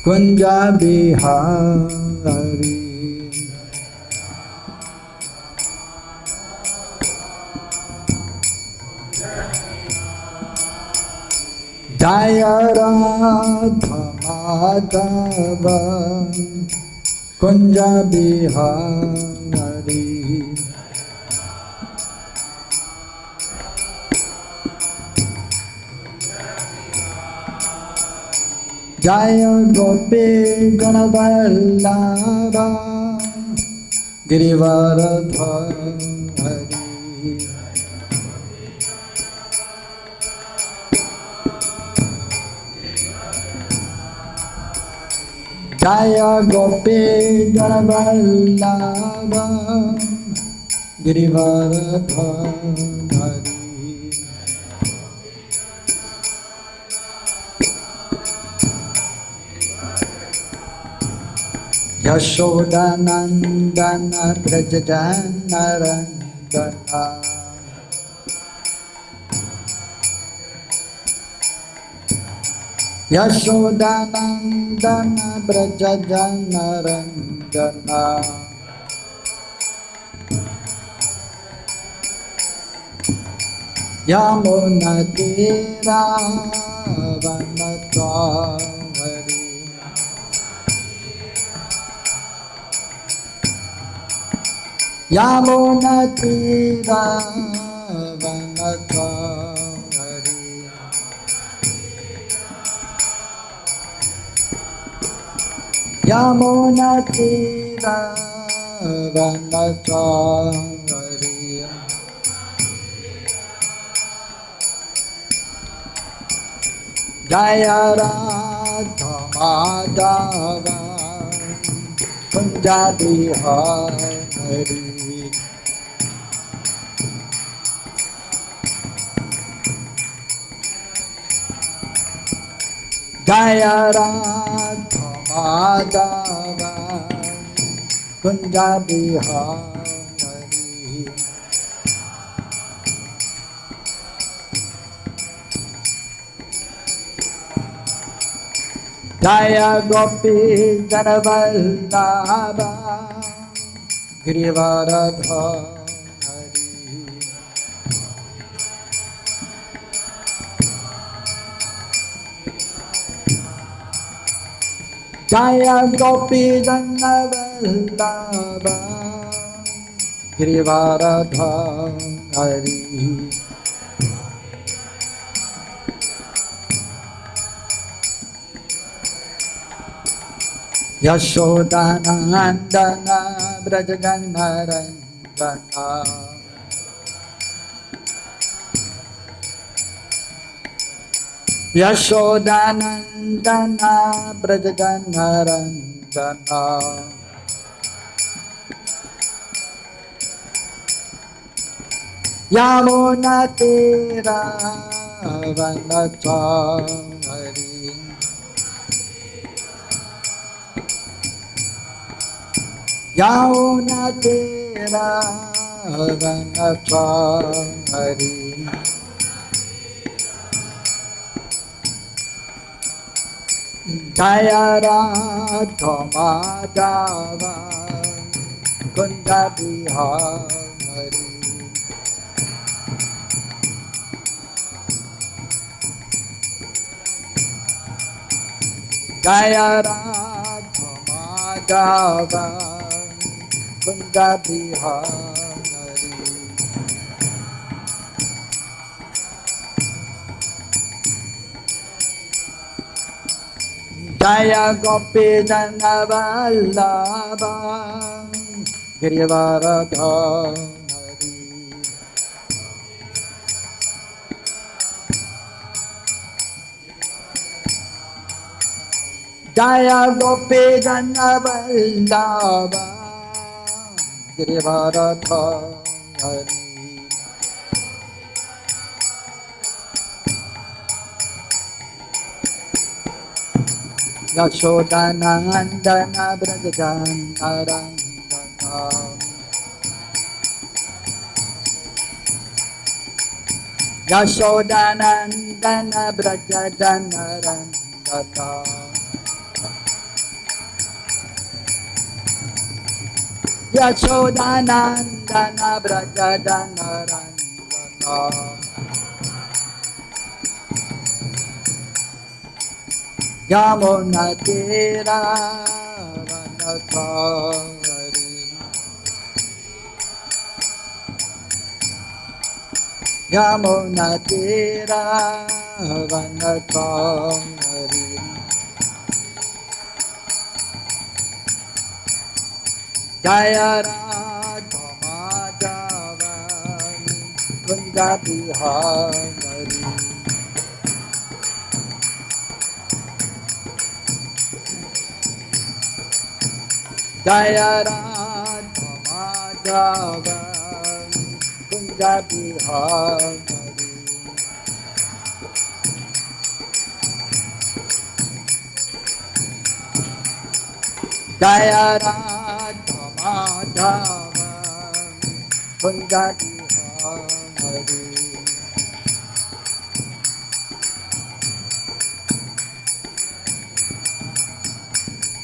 Kunja Bihari. Jaya Radha Madhava Kunja Bihari. Jaya Gopi Ganavallabha Girivaradhari. Jaya Gopi Ganavallabha Girivaradhari. Yashodanandana Brajajanarandana. Yashodanandana Brajajanarandana. Yamunatira Vanatvari. Yamunatira Vanatvari. Yamunatira Vanatvari. Jaya Radha Madhava Kunja Bihari. Jaya Radha Madhava Kunja Bihari. Jaya Gopi Ganavallabha Girivaradhari. Jaya Gopi Ganavallabha Girivaradhari. Yashodanandana Brajajanarandana. Yashodanandana Brajajanarandana. Yamunatira Vanatvari. Yamunatira Vanatvari. Jaya Radha Madhava Kunja Bihari. Jaya Radha Madhava Kunja Bihari. Jaya Gopi Ganavallabha Girivaradhari. Jaya Gopi Ganavallabha Girivaradhari. Yashodanandana Brajajanarandana. Yashodanandana Brajadhanarandata Yashodanandana Brajadhanarandata Yamunatira Vanatari Yamunatira Vanatari Jaya Radha Madhava Mukunda Bihari Jaya Radha Madhava Mukunda Bihari Jaya Radha Madhava Mukunda Bihari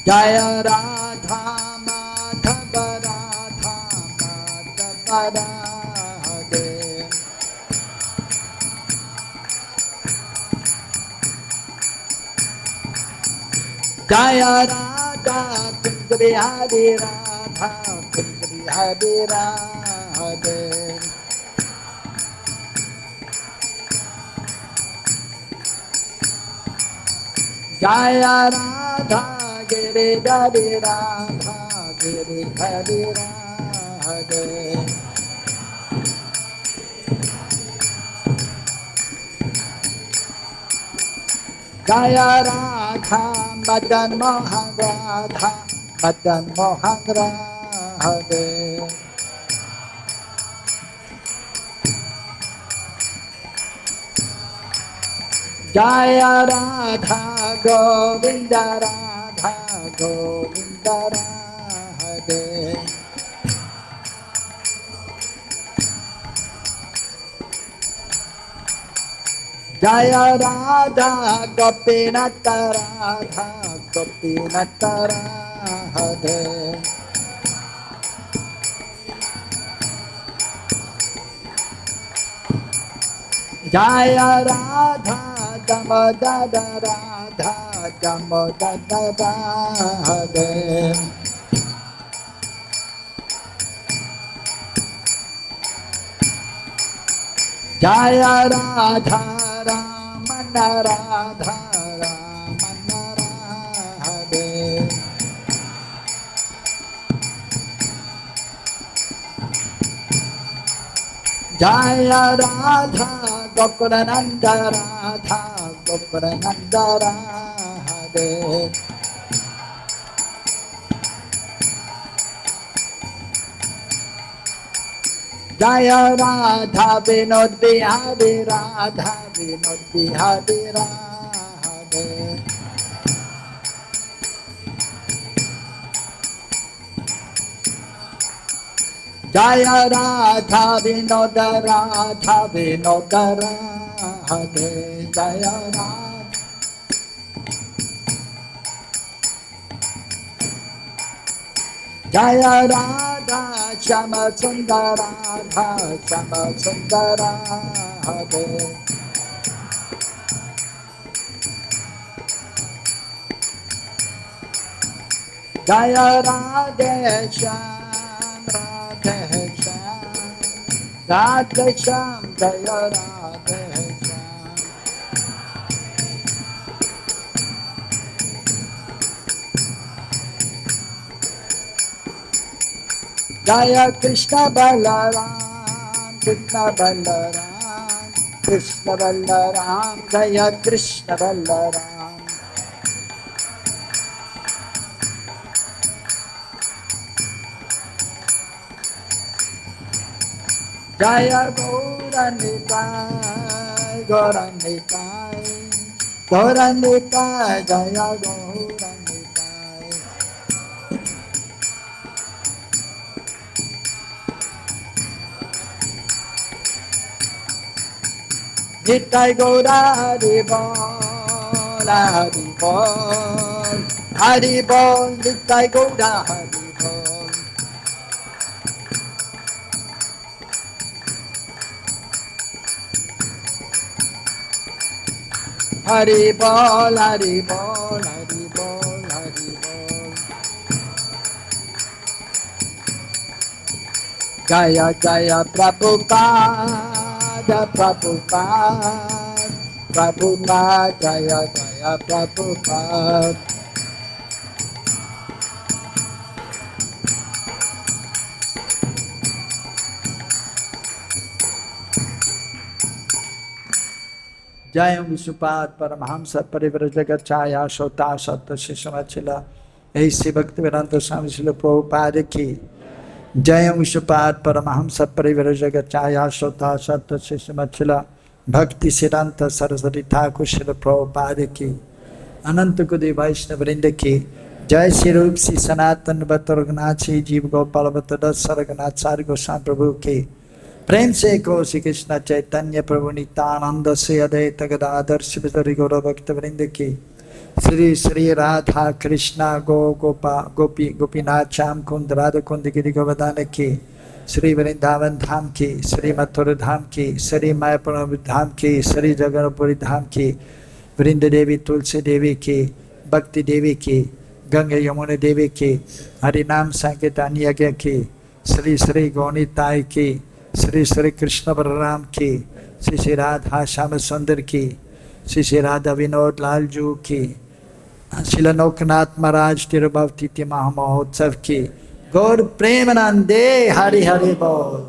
Jaya Radha Madhava Radha Madhava Radhe Jaya Radha Kundri Hari Radha Kundri Hari Radhe Jaya Radha Giridhari Radha Giridhari Radhe Jaya Radha Madan Mohan Radha Madan Mohan Radhe Jaya Radha Govinda Radha Govinda Radhe Jaya Radha Gopinata Radha Gopinata Radhe Jaya Radha Damodara Radha Damodara Radhe Jaya Radha Ramana Radha Ramana Radhe Jaya Radha Gokulananda Radha Gokulananda Radhe Jaya Radha Vinod Bihari Radha Vinod Bihari Radhe Jaya Radha Vinoda Radha Vinoda Radhe Jaya Radha Jaya Radha Shama Sundara Radha Shama Sundara Radhe Jaya Radhe Sham Radhe Sham Radhe Sham Jaya Radhe Sham Jaya Krishna Balaram Krishna Balaram Krishna Balaram Jaya Krishna Balaram Jaya Gauranitai Gauranitai Gauranitai Jaya Gauranitai Nitai Gaura Haribol, Haribol, Haribol, Nitai Gaura Haribol. Haribol, Haribol, Haribol, Haribol. Jaya Jaya Prabhupada, Prabhupada, Prabhupada, Jaya Jaya Prabhupada. Jayam Vishupad Paramahamsa Parivrajagacchaya Shota Satta Shishamachila A.C. Bhaktivedanta Swami Srila Prabhupada ki Jayam Vishupad Paramahamsa Parivrajagacchaya Shota Satta Shishamachila Bhakti Siddhanta Saraswati Thakur Srila Prabhupada ki Ananta Kudi Vaishnava Vrinda ki Jai Shri Rup Shri Sanatan Bhattaraganath Jeev Gopal Bhattadath Saraganath Sari Goswami Prabhu ki प्रेम से को श्री कृष्ण चैतन्य प्रभु नित्यानंद से अद्वैत गदाधर शिवधरि गौर भक्त वृंद की श्री श्री राधा कृष्णा गो गोपा गोपी गोपीनाथ श्याम कुंद राधा कुंद गिरि गोवर्धन की श्री वृंदावन धाम की श्री मथुरा धाम की श्री मायापुर धाम की श्री जगन्नाथपुरी धाम की वृंद देवी तुलसी देवी की भक्ति देवी की गंगा यमुना देवी की हरिनाम संकीर्तन यज्ञ की श्री श्री गौनीताई की श्री श्री कृष्ण बलराम की श्री श्री राधा श्याम सुंदर की श्री श्री राधा विनोद लाल जू की श्रील लोकनाथ महाराज तिरुभवती महामहोत्सव की गौर प्रेमानंदे हरि हरि बोल.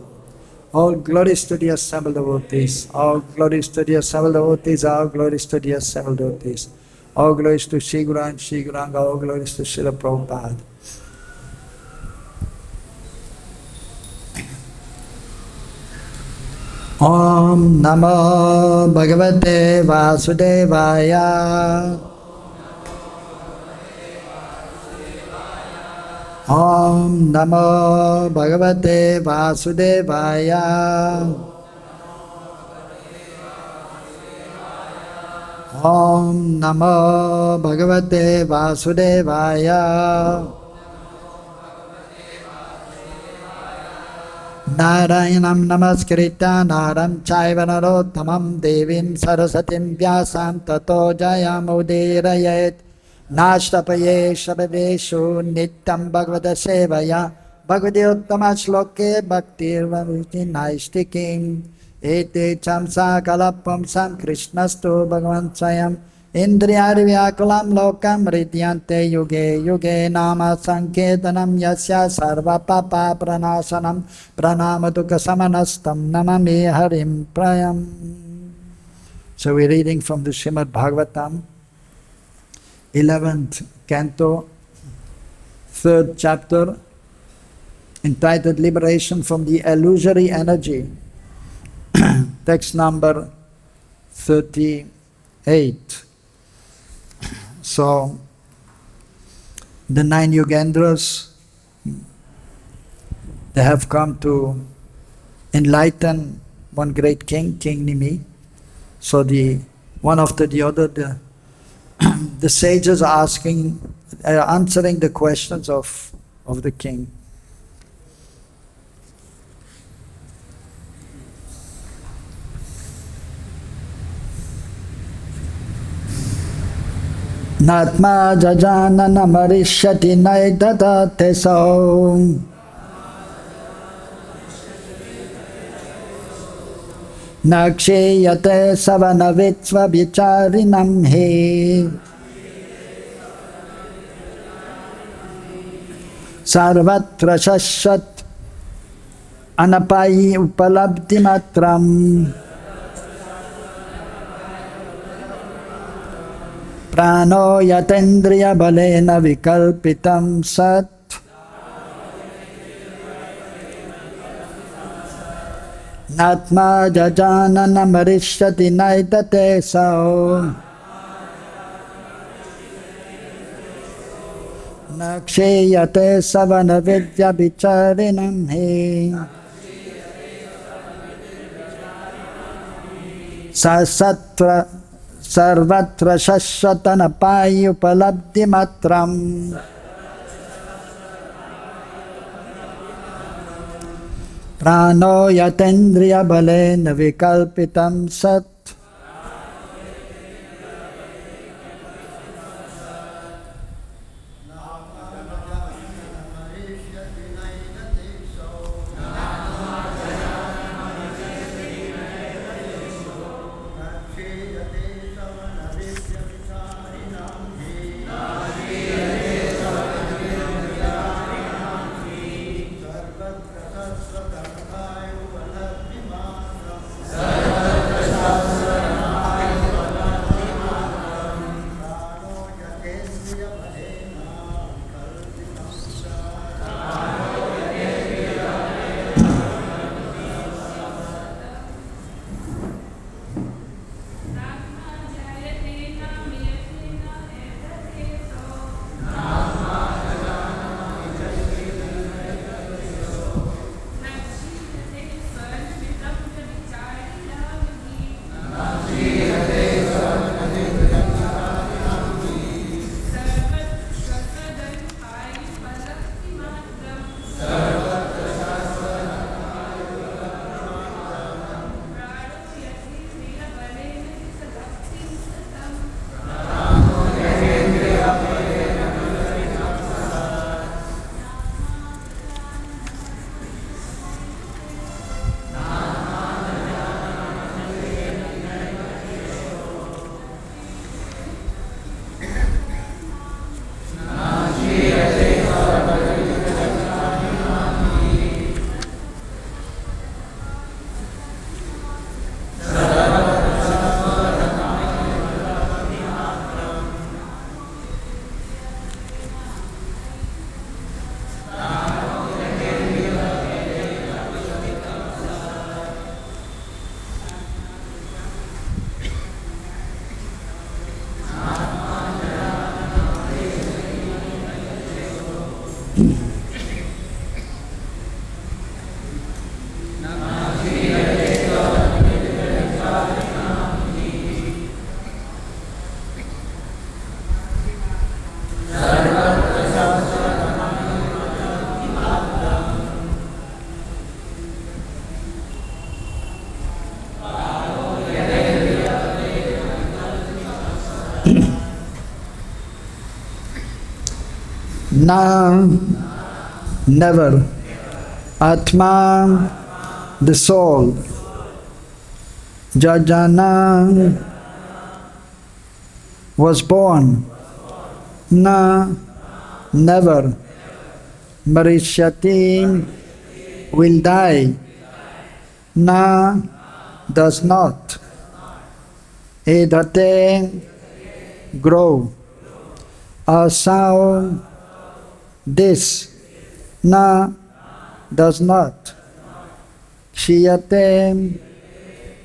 All glories to the assembled devotees, all glories to the assembled devotees, all glories to the assembled devotees, all glories to Shri Guru and Shri Guranga, all glories to Srila Prabhupada. Om Namo Bhagavate Vasudevaya. Om Namo Bhagavate Vasudevaya. Om Namo Bhagavate Vasudevaya. Narayanam Namaskritya Naram Chaiva Narottamam Devim Sarasatim Vyasam Tato Jayamudирayet Nashtapaye Shabhaveshu Nityam Bhagavata Sevaya Bhagavadi-uttama Shloke Bhaktir Vaviti Naistikim Ete Chamsa Kalapam Sam Krishnastu Bhagavan Swayam Indriyari Vyakulam Lokam Ridyante Yuge Yuge Nama Sanketanam Yasya Sarva Papa Pranasanam Pranamaduka Samanastam Namami Harim Prayam. So we're reading from the Srimad Bhagavatam, 11th canto, 3rd chapter, entitled Liberation from the Illusory Energy. Text number 38. So, the 9 Yogendras, they have come to enlighten one great king, King Nimi. So one after the other, the sages are answering the questions of the king. Natma jajanana marishyati naidadate so naksheyate savanavitsva vicharinam he sarvatra shashat anapayi upalabdhi matram prano yatendriya balena vikalpitam sat natma jajanana marishyati naidate sao naksheyate savana vidya vicharinam he. Sasatra sarvatra shashvatanapai upalabdhi matram. Prano yatendriya balena vikalpitam sat. Na, never. Atma, the soul. Jajana was born. Na, never. Marishyati will die. Na, does not. Edate, grow. Asau, this. Na, does not. Kshiyate,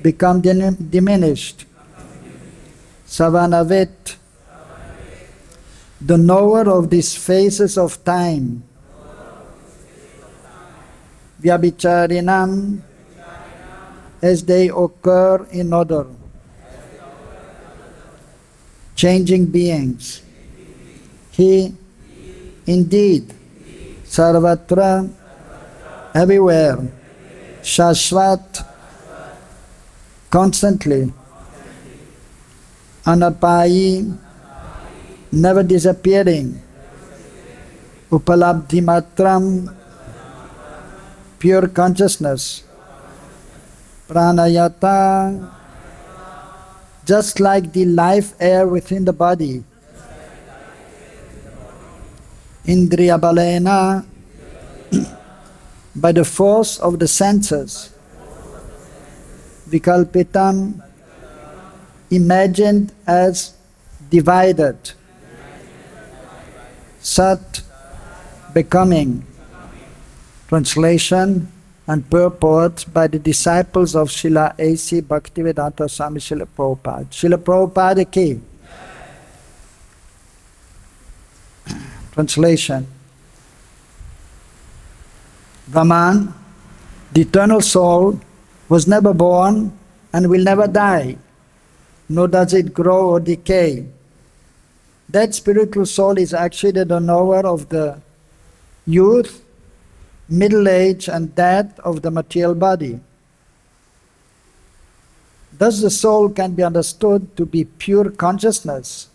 become diminished. Savanavit, the knower of these phases of time. Vyabhicharinam, as they occur in order. Changing beings. He, indeed, sarvatra, everywhere, shashvat, constantly, anapayi, never disappearing, upalabdhi matram, pure consciousness, pranayata, just like the life air within the body, indriya balena, by the force of the senses, vikalpitam, imagined as divided, sat, becoming. Translation and purport by the disciples of Srila A.C. Bhaktivedanta Swami Srila Prabhupada. Srila Prabhupada ki. Translation. Brahman, the eternal soul, was never born and will never die, nor does it grow or decay. That spiritual soul is actually the knower of the youth, middle age, and death of the material body. Thus the soul can be understood to be pure consciousness,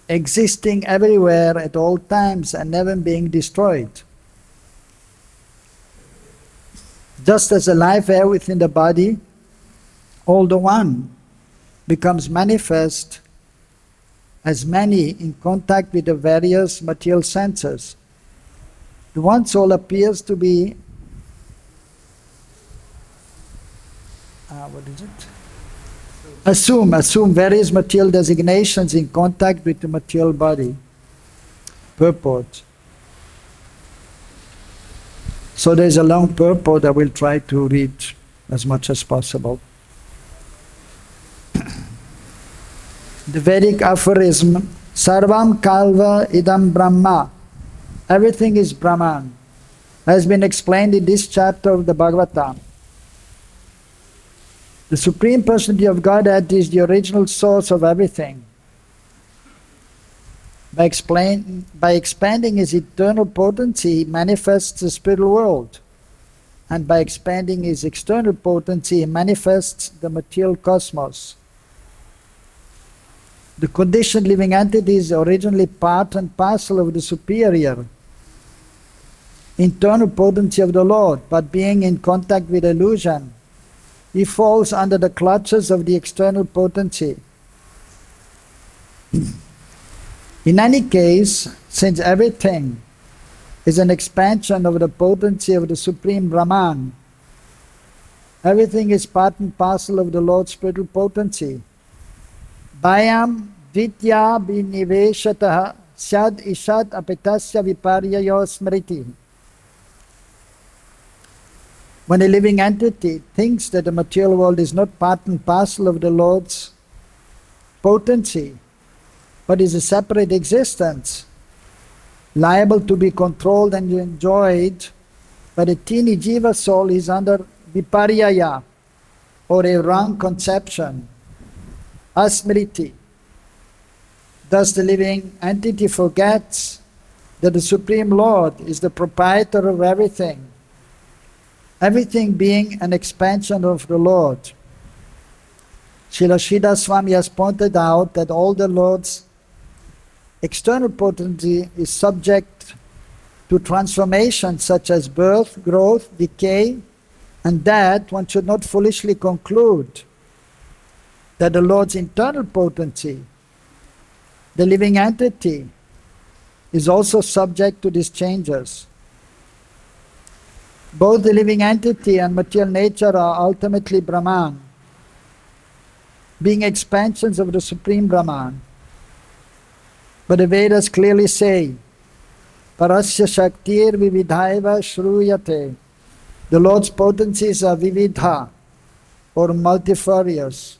existing everywhere at all times and never being destroyed. Just as the life air within the body, all the one, becomes manifest as many in contact with the various material senses. The one soul appears to be, Assume various material designations in contact with the material body. Purport. So there's a long purport I will try to read as much as possible. The Vedic aphorism, Sarvam Kalva Idam Brahma, everything is Brahman, has been explained in this chapter of the Bhagavatam. The Supreme Personality of Godhead is the original source of everything. By expanding His eternal potency, He manifests the spiritual world. And by expanding His external potency, He manifests the material cosmos. The conditioned living entity is originally part and parcel of the superior internal potency of the Lord, but being in contact with illusion, he falls under the clutches of the external potency. In any case, since everything is an expansion of the potency of the Supreme Brahman, everything is part and parcel of the Lord's spiritual potency. Bhayam vidya biniveshataha syad ishat apitasya viparyayo smriti. When a living entity thinks that the material world is not part and parcel of the Lord's potency, but is a separate existence, liable to be controlled and enjoyed by the teeny jiva soul, is under viparyaya, or a wrong conception, asmriti. Thus the living entity forgets that the Supreme Lord is the proprietor of everything, everything being an expansion of the Lord. Srila Sridhar Swami has pointed out that all the Lord's external potency is subject to transformation such as birth, growth, decay, and that one should not foolishly conclude that the Lord's internal potency, the living entity, is also subject to these changes. Both the living entity and material nature are ultimately Brahman, being expansions of the Supreme Brahman. But the Vedas clearly say, Parasya Shaktir Vividhaiva Shruyate. The Lord's potencies are vividha, or multifarious.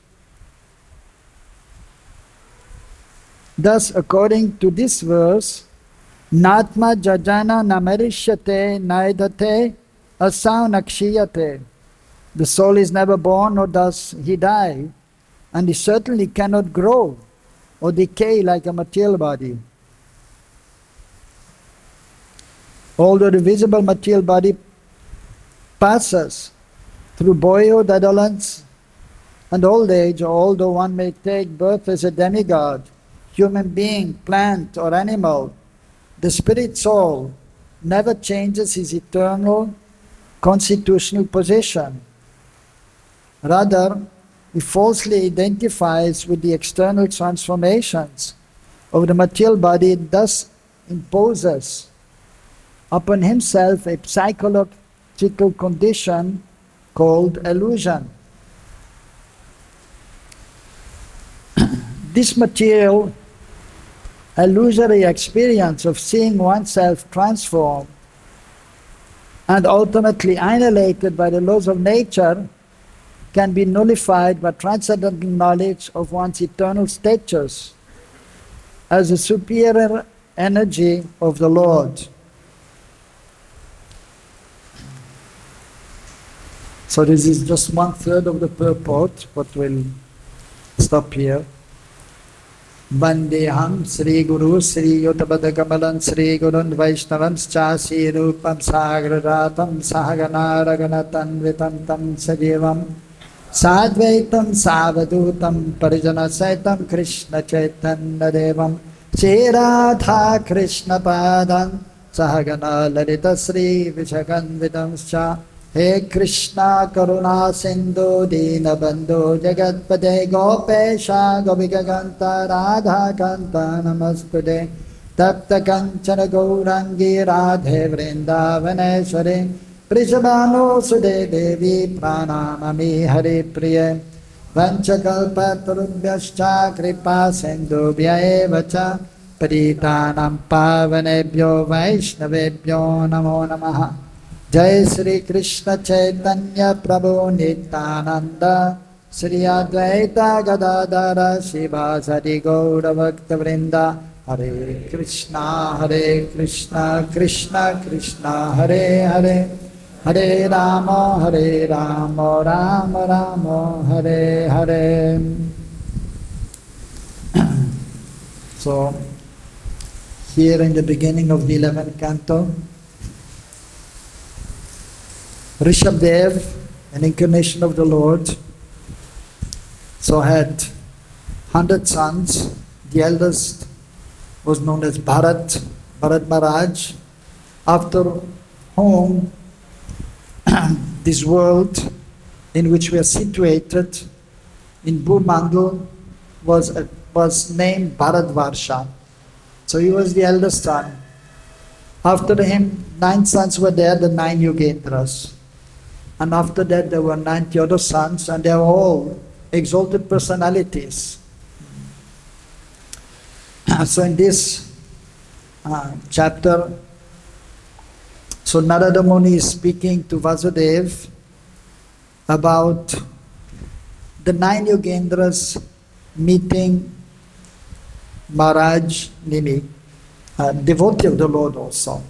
Thus, according to this verse, Natma Jajana Namarishyate Naidate Asau Nakshiyate. The soul is never born, nor does he die, and he certainly cannot grow or decay like a material body. Although the visible material body passes through boyhood, adolescence, and old age, or although one may take birth as a demigod, human being, plant, or animal, the spirit soul never changes his eternal constitutional position. Rather, he falsely identifies with the external transformations of the material body and thus imposes upon himself a psychological condition called illusion. This material illusory experience of seeing oneself transformed and ultimately annihilated by the laws of nature can be nullified by transcendental knowledge of one's eternal status as a superior energy of the Lord. So this is just 1/3 of the purport, but we'll stop here. Vandeham Sri Guru Sri Yutabadakamalan Sri Gurun Vaishnavan Chasi Rupam Sagradatam Sahagana Raganatan Vitantam Sajevam Sadvaitam Savadutam Parijana Saitam Krishna Chaitanya Devam Shri Radha Krishna Padam Sahagana Lalita Sri Vishakanvitam Scha He Krishna Karuna Sindhu Dina Bandhu Jagatpade Gopesha Gopika Kanta Radha Kanta Namastude Tapta Kanchana Gaurangi Radhe Vrindavaneshwari Prishabhanu Sude Devi Pranamami Hari Priye Vanchakalpa Tarubhyascha Kripa Sindhubhya Evacha Paritanam Pavanebhyo Vaishnavebhyo Namo Namaha Jai Sri Krishna Chaitanya Prabhu Nityananda Sri Advaita Gadadara Shivasari Gaura Bhakta Vrinda Hare Krishna Krishna Krishna Hare Hare Hare Rama Rama Rama Hare Hare. So here in the beginning of the 11th canto, Rishabdev, an incarnation of the Lord, so had 100 sons. The eldest was known as Bharat Maharaj, after whom this world in which we are situated in Bhumandal was named Bharatvarsha. So he was the eldest son. After him, 9 sons were there, the 9 Yogendras. And after that there were 90 other sons, and they were all exalted personalities. So in this chapter, so Narada Muni is speaking to Vasudev about the 9 Yogendras meeting Maharaj Nimi, a devotee of the Lord also.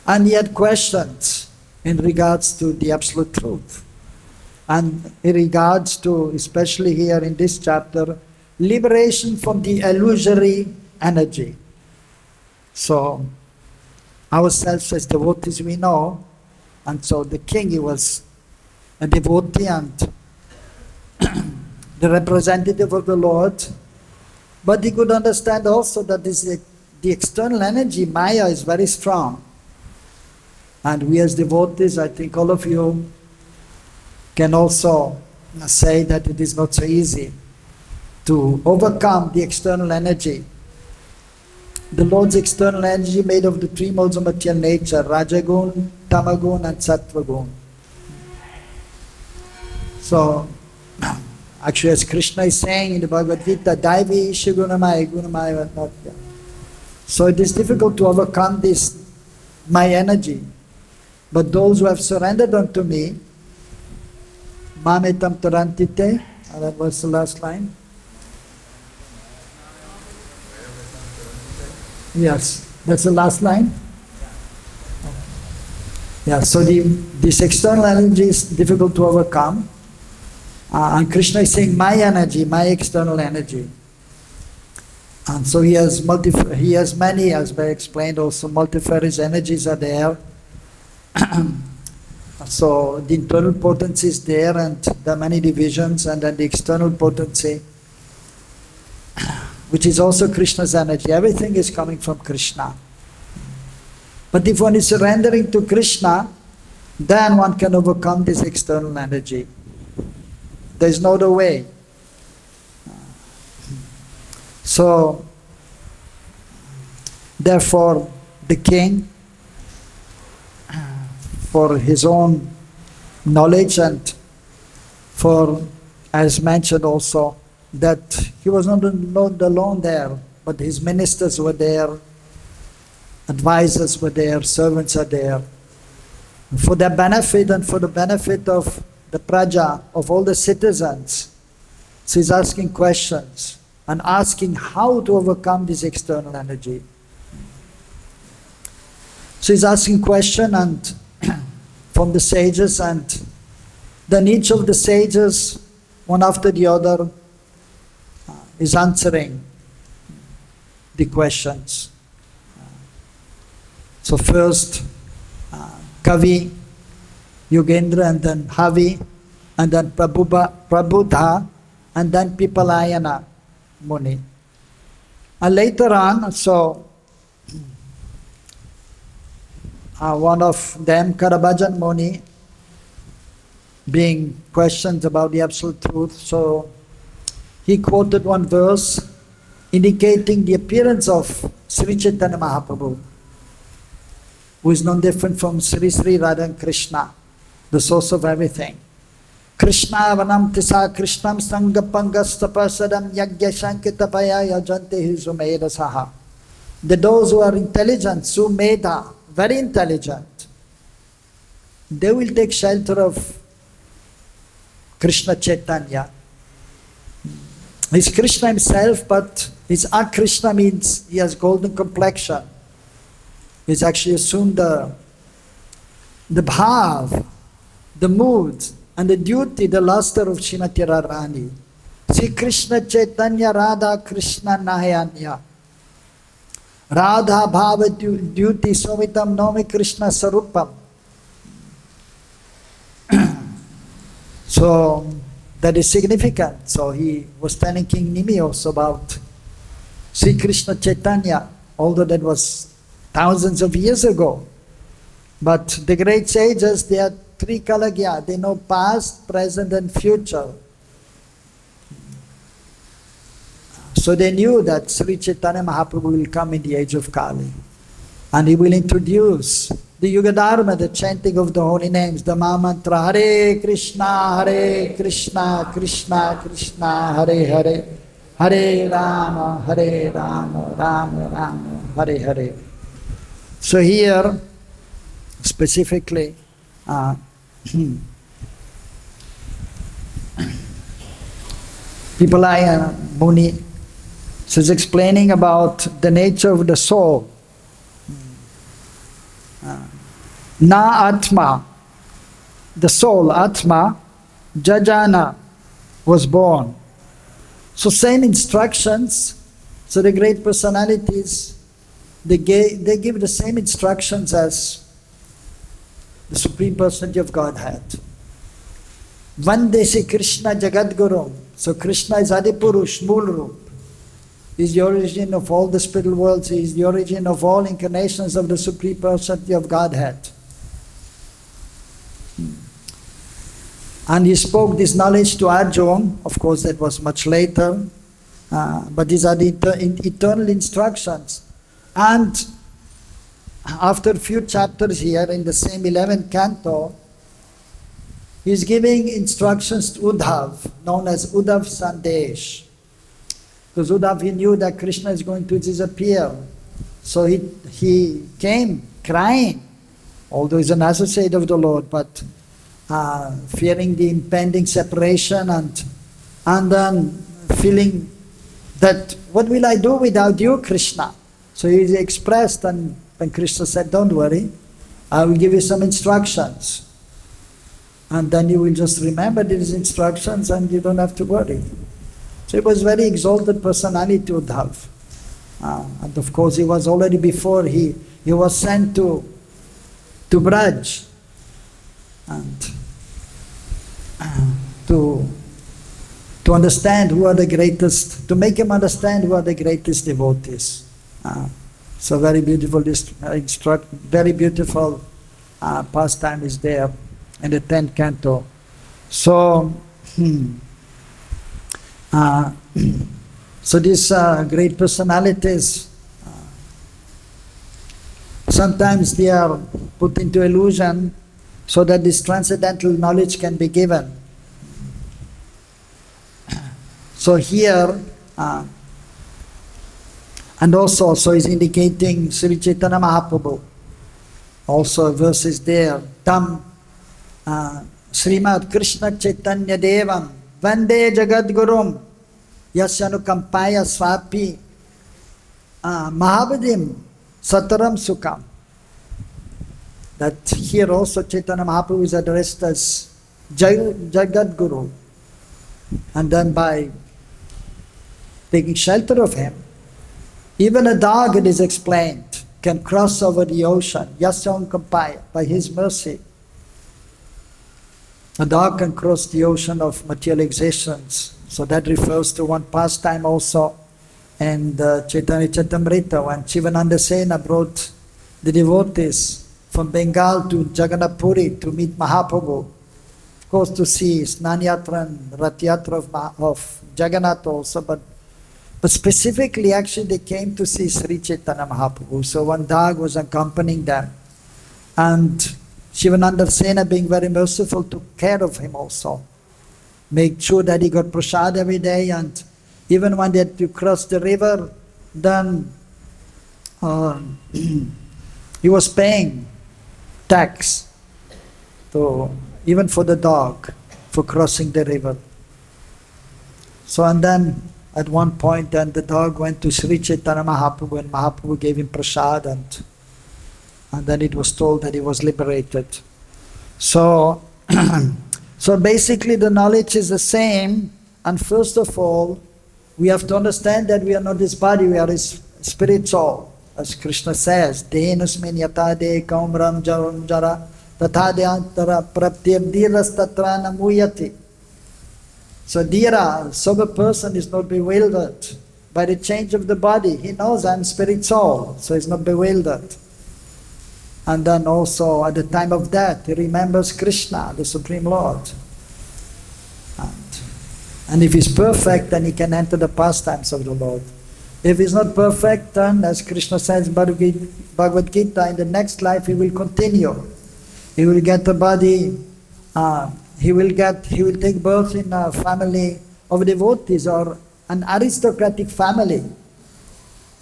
And he had questions in regards to the absolute truth. And in regards to, especially here in this chapter, liberation from the illusory energy. So, ourselves as devotees we know, and so the king, he was a devotee and the representative of the Lord, but he could understand also that the external energy, Maya, is very strong. And we as devotees, I think all of you can also say that it is not so easy to overcome the external energy. The Lord's external energy made of the 3 modes of material nature, Rajagun, Tamagun and Sattvagun. So, actually as Krishna is saying in the Bhagavad-Gita, Daivi Shigunamaya Gunamaya Vatnatya. So it is difficult to overcome this, my energy. But those who have surrendered unto me, Mametam Tarantite, that was the last line. Yes, that's the last line. Yeah, so this external energy is difficult to overcome. And Krishna is saying, my energy, my external energy. And so he has many, as I explained also, multifarious energies are there. So the internal potency is there, and there are many divisions, and then the external potency, which is also Krishna's energy. Everything is coming from Krishna. But if one is surrendering to Krishna, then one can overcome this external energy. There is no other way. So, therefore, the king, for his own knowledge and for, as mentioned also, that he was not alone there, but his ministers were there, advisors were there, servants are there. For their benefit and for the benefit of the praja, of all the citizens, so he's asking questions and asking how to overcome this external energy. So he's asking question and from the sages, and Then each of the sages, one after the other, is answering the questions. So first, Kavi, Yogendra, and then Havi, and then Prabudha, and then Pipalayana Muni. And later on, so one of them, Karabhajan Muni, being questioned about the absolute truth, so he quoted one verse indicating the appearance of Sri Chaitanya Mahaprabhu, who is no different from Sri Sri Radha and Krishna, the source of everything. Krishna vanam tisa krishnam sangapangastapasadam yagya shankitapaya yajante hizumeda saha. Those who are intelligent, sumeda, very intelligent, they will take shelter of Krishna Chaitanya. He's Krishna himself, but his Krishna means he has golden complexion. He's actually assumed the bhav, the mood, and the duty, the luster of Srimati Radharani. Sri Krishna Chaitanya Radha Krishna Nayanya. Radha bhava duty somitam nomi Krishna sarupam. So that is significant. So he was telling King Nimios about Sri Krishna Chaitanya, although that was thousands of years ago. But the great sages, they are Trikalagya, they know past, present and future. So they knew that Sri Chaitanya Mahaprabhu will come in the age of Kali. And he will introduce the Yuga Dharma, the chanting of the holy names, the Mahamantra, Hare Krishna, Krishna Krishna, Hare Hare, Hare Rama, Rama Rama, Hare Hare. So here, specifically, Pipalaya Muni is explaining about the nature of the soul. Na Atma, the soul, Atma, Jajana, was born. So same instructions, so the great personalities, they give the same instructions as the Supreme Personality of Godhead. Vande se Krishna Jagadguru. So Krishna is Adipurush, Mulrup. He is the origin of all the spiritual worlds. He is the origin of all incarnations of the Supreme Personality of Godhead. And he spoke this knowledge to Arjuna. Of course, that was much later. But these are the eternal instructions. And after a few chapters here in the same 11th canto, he is giving instructions to Uddhav, known as Uddhav Sandesh. Because Uddhav, he knew that Krishna is going to disappear. So he came crying, although he's an associate of the Lord, but fearing the impending separation and then feeling that, what will I do without you, Krishna? So he expressed, and Krishna said, don't worry, I will give you some instructions. And then you will just remember these instructions and you don't have to worry. So he was very exalted personality, Uddhav. And of course he was already before, he was sent to Braj. And to understand who are the greatest, to make him understand who are the greatest devotees. So very beautiful, very beautiful pastime is there in the 10th canto. So, so these great personalities, sometimes they are put into illusion so that this transcendental knowledge can be given. So here, and also, so is indicating Sri Chaitanya Mahaprabhu. Also a verse is there. Tam Srimad Krishna Chaitanya Devam Vande Jagadgurum Yasyanukampaya Swapi Mahabadim Sataram Sukham. That here also Chaitanya Mahaprabhu is addressed as Jagat Guru. And then by taking shelter of him, even a dog, it is explained, can cross over the ocean, Yasya Kampaya, by his mercy. A dog can cross the ocean of material existence. So that refers to one pastime also. And Chaitanya Charitamrita, when Shivananda Sena brought the devotees from Bengal to Jagannath Puri to meet Mahaprabhu, of course to see Snanyatra and Ratyatra of Jagannath also, but specifically actually they came to see Sri Chaitanya Mahaprabhu. So one dog was accompanying them. And Shivananda Sena, being very merciful, took care of him also. Made sure that he got prasad every day, and even when they had to cross the river, then he was paying tax, even for the dog, for crossing the river. So and then at one point then the dog went to Sri Chaitanya Mahaprabhu, and Mahaprabhu gave him prasad, and then it was told that he was liberated. So, so basically the knowledge is the same, and first of all, we have to understand that we are not this body, we are his spirit soul. As Krishna says, Dehenusmin yata de kaumram jaram jara tatha deantara praptir dhiras tatra namuyati. So dhira, sober person is not bewildered by the change of the body. He knows I'm spirit soul, so he's not bewildered. And then also at the time of death, he remembers Krishna, the Supreme Lord. And if he's perfect, then he can enter the pastimes of the Lord. If he's not perfect, then as Krishna says in Bhagavad-Gita, in the next life he will continue. He will get a body, he will take birth in a family of devotees or an aristocratic family.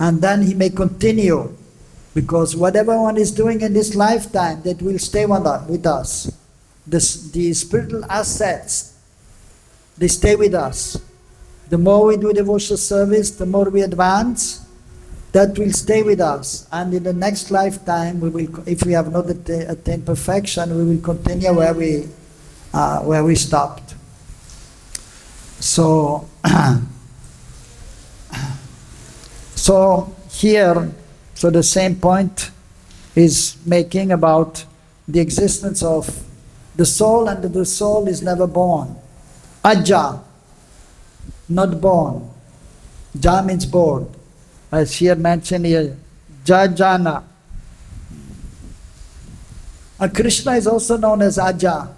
And then he may continue, because whatever one is doing in this lifetime, that will stay with us. The spiritual assets, they stay with us. The more we do devotional service, the more we advance, that will stay with us. And in the next lifetime, we will, if we have not attained perfection, we will continue where we stopped. So, so here, so the same point is making about the existence of the soul, and the soul is never born. Aja, not born. Ja means born. As here mentioned here, Jajana. And Krishna is also known as Aja,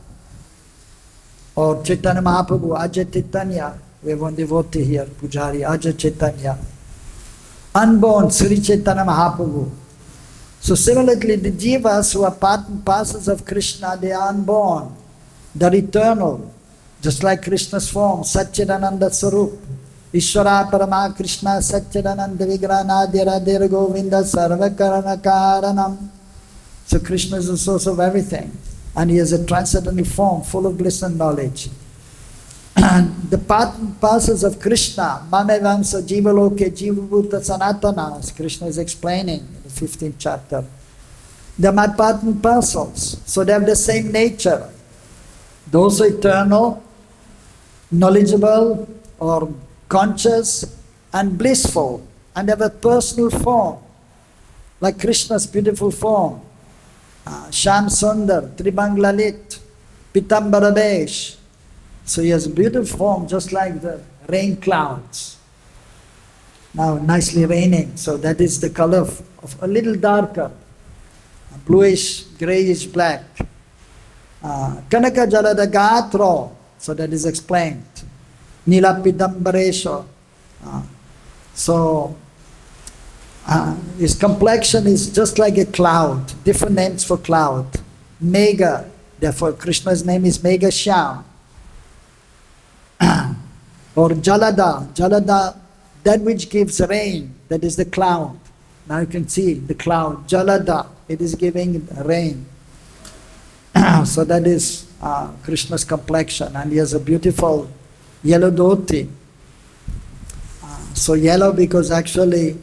or Chaitanya Mahaprabhu, Aja Chaitanya. We have one devotee here, Pujari, Aja Chaitanya. Unborn, Sri Chaitanya Mahaprabhu. So similarly, the jivas who are part and parcels of Krishna, they are unborn. They're eternal. Just like Krishna's form, Satchidananda Sarup, Ishvara Parama Krishna, Satchidananda Vigranadira Govinda Sarvakarana Karanam. So Krishna is the source of everything, and he has a transcendental form full of bliss and knowledge. And the part and parcels of Krishna, Mamevamsa Jivaloke Jivabhuta Sanatana, as Krishna is explaining in the 15th chapter, they are my part and parcels, so they have the same nature. Those are eternal, knowledgeable or conscious and blissful, and have a personal form, like Krishna's beautiful form. Sham Sundar, Tribang Lalit, Pitambara Besh. So he has a beautiful form, just like the rain clouds. Now nicely raining, so that is the color of a little darker, bluish, grayish black. Kanaka Jalada Gatro, so that is explained. Nila Pidambaresho. So his complexion is just like a cloud, different names for cloud. Mega, therefore Krishna's name is Mega Shyam. Or Jalada, Jalada, that which gives rain, that is the cloud. Now you can see the cloud, Jalada, it is giving rain. So that is Krishna's complexion, and he has a beautiful yellow dhoti. So yellow because actually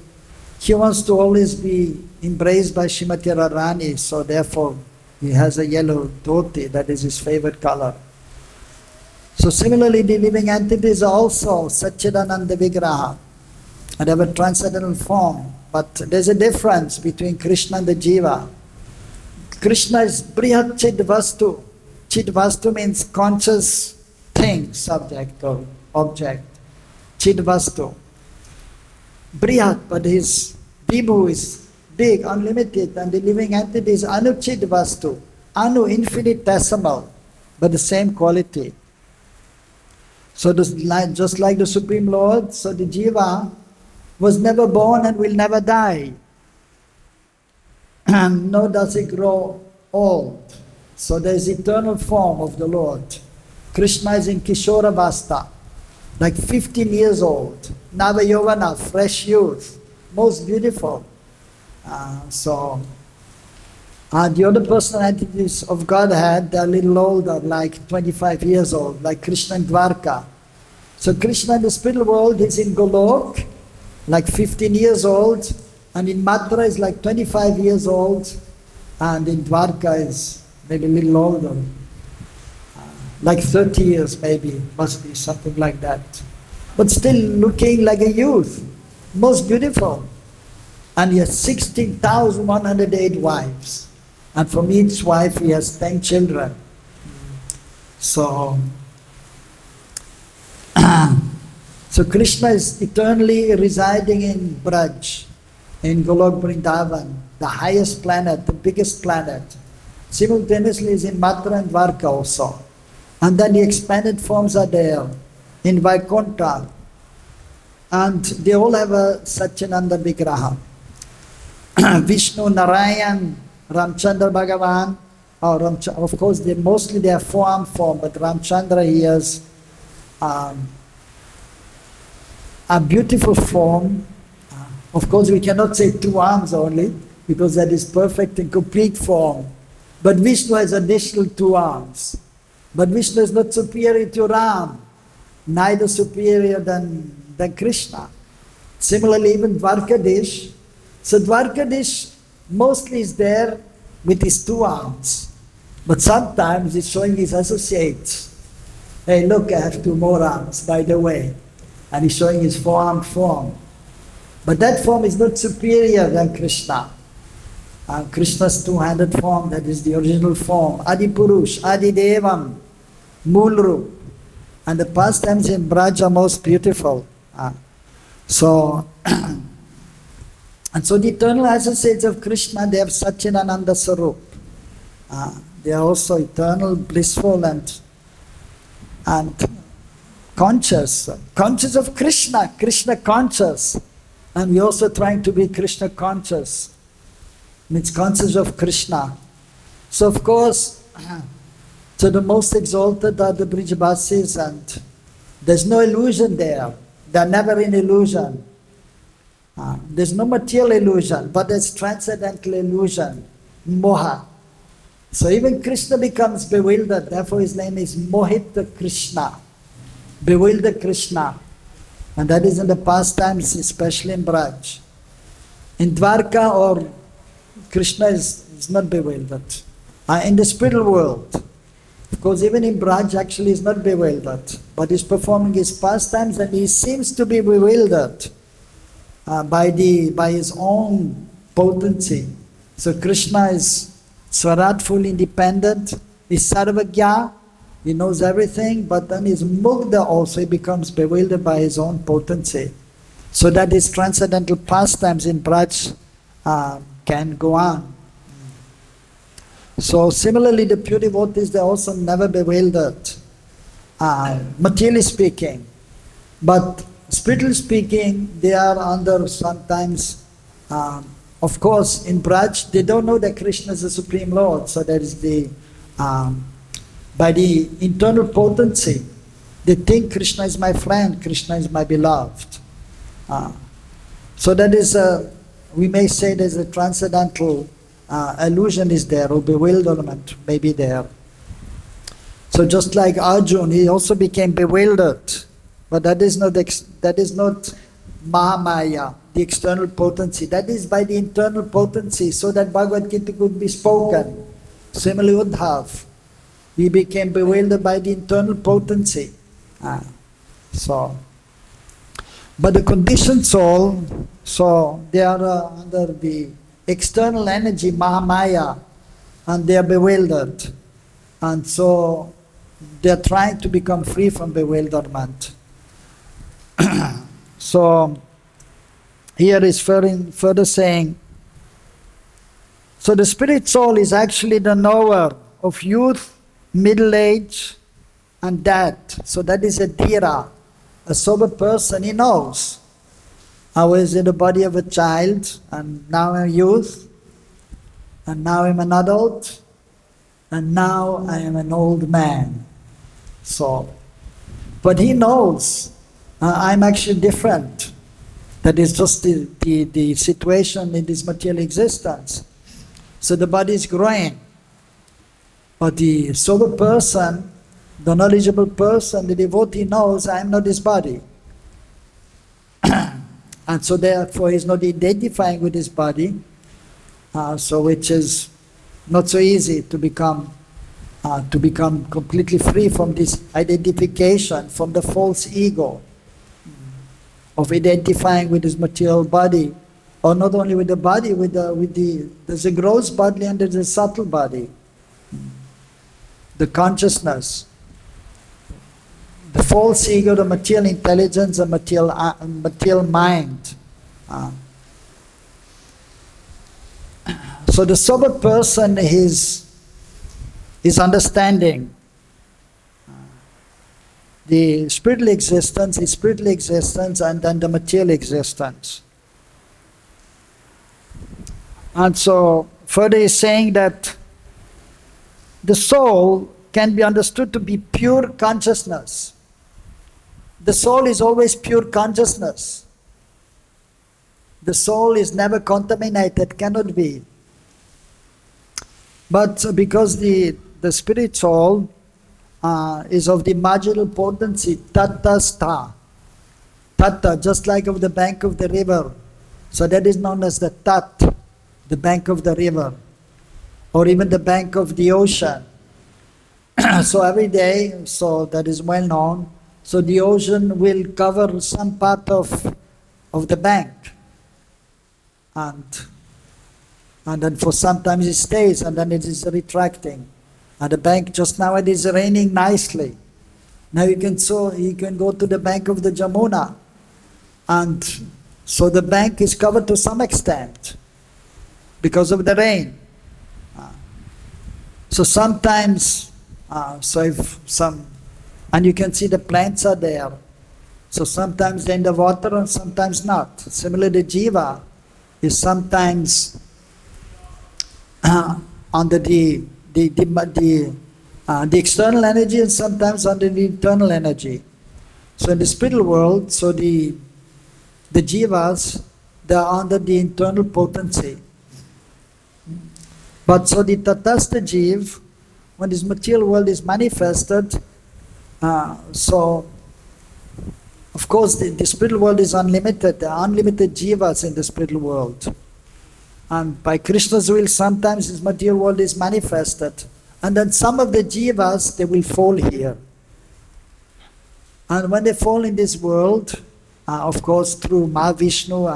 he wants to always be embraced by Srimati Radharani, so therefore he has a yellow dhoti, that is his favorite color. So similarly, the living entities are also Satchidananda Vigraha, and have a transcendental form. But there's a difference between Krishna and the Jiva. Krishna is Brihat Chid Vastu. Chid Vastu means conscious thing, subject or object. Chid Vastu. Brihat, but his Vibhu is big, unlimited, and the living entity is Anu Chid Vastu. Anu, infinitesimal, but the same quality. So just like the Supreme Lord, so the Jiva was never born and will never die. And nor does it grow old. So there is eternal form of the Lord. Krishna is in Kishora Vasta, like 15 years old. Nava Yovana, fresh youth, most beautiful. The other personalities of Godhead, they're a little older, like 25 years old, like Krishna in Dwarka. So Krishna in the spiritual world is in Golok, like 15 years old, and in Mathura is like 25 years old, and in Dwarka is maybe a little older, like 30 years maybe, must be something like that. But still looking like a youth, most beautiful. And he has 16,108 wives. And from each wife he has 10 children. So Krishna is eternally residing in Braj, in Golok Vrindavan, the highest planet, the biggest planet. Simultaneously is in Mathura and Dwarka also. And then the expanded forms are there in Vaikuntha. And they all have a Satchidananda Vigraha. Vishnu, Narayan, Ramchandra Bhagavan, of course mostly they have four-arm form, but Ramchandra he has a beautiful form. Of course we cannot say 2 arms only, because that is perfect and complete form. But Vishnu has additional 2 arms. But Vishnu is not superior to Ram, neither superior than Krishna. Similarly, even Dwarkadish. So Dwarkadish mostly is there with his 2 arms. But sometimes he's showing his associates. Hey, look, I have 2 more arms, by the way. And he's showing his 4-arm form. But that form is not superior than Krishna. Krishna's 2-handed form, that is the original form. Adi Purush, Adi Devam, Mulrup. And the pastimes in Braj are most beautiful. So the eternal associates of Krishna, they have Satchidananda Sarup. They are also eternal, blissful and conscious. Conscious of Krishna, Krishna conscious. And we also trying to be Krishna conscious. Means conscious of Krishna. So of course, so the most exalted are the Brijavasis, and there's no illusion there. They're never in illusion. There's no material illusion, but there's transcendental illusion, moha. So even Krishna becomes bewildered, therefore his name is Mohita Krishna, bewildered Krishna. And that is in the pastimes, especially in Braj. In Dwarka or Krishna is not bewildered. In the spiritual world, of course even in Braj actually is not bewildered, but he's performing his pastimes and he seems to be bewildered by his own potency. So Krishna is Swarat, fully independent, is Sarvagya, he knows everything, but then he's Mugdha also, he becomes bewildered by his own potency. So that his transcendental pastimes in Braj can go on. So similarly the pure devotees, they also never bewildered, materially speaking. But spiritually speaking, they are under sometimes, of course in Braj, they don't know that Krishna is the Supreme Lord. So that is the, by the internal potency, they think Krishna is my friend, Krishna is my beloved. So that is, we may say there's a transcendental illusion is there, or bewilderment may be there. So just like Arjuna, he also became bewildered, but that is not Mahamaya, the external potency. That is by the internal potency, so that Bhagavad-Gita could be spoken. Similarly Uddhav. He became bewildered by the internal potency. But the conditioned soul, so they are under the external energy, Mahamaya, and they are bewildered. And so they are trying to become free from bewilderment. So here is further saying, so the spirit soul is actually the knower of youth, middle age, and death. So that is a dhira. A sober person, he knows. I was in the body of a child, and now I'm a youth, and now I'm an adult, and now I am an old man. So, but he knows I'm actually different. That is just the situation in this material existence. So the body is growing. But the sober person, the knowledgeable person, the devotee knows I am not this body. And so therefore he is not identifying with his body, so which is not so easy to become completely free from this identification, from the false ego of identifying with his material body, or not only with the body, there's a gross body and there's a subtle body. The consciousness, the false ego, the material intelligence, the material mind. So the sober person is understanding the spiritual existence, and then the material existence. And so further is saying that the soul can be understood to be pure consciousness. The soul is always pure consciousness. The soul is never contaminated, cannot be. But because the spirit soul is of the marginal potency, Tatta sta. Tatta, just like of the bank of the river. So that is known as the Tat, the bank of the river, or even the bank of the ocean. So every day, so that is well known, so the ocean will cover some part of the bank. And then for sometimes it stays, and then it is retracting. And the bank, just now it is raining nicely. Now you can go to the bank of the Jamuna, and so the bank is covered to some extent because of the rain. So sometimes, and you can see the plants are there. So sometimes they're in the water and sometimes not. Similarly, the jiva is sometimes under the external energy and sometimes under the internal energy. So in the spiritual world, so the jivas, they are under the internal potency. But so the tatastha jiv, when this material world is manifested, so of course the spiritual world is unlimited. There are unlimited jivas in the spiritual world. And by Krishna's will, sometimes this material world is manifested. And then some of the jivas, they will fall here. And when they fall in this world, of course through Mahavishnu,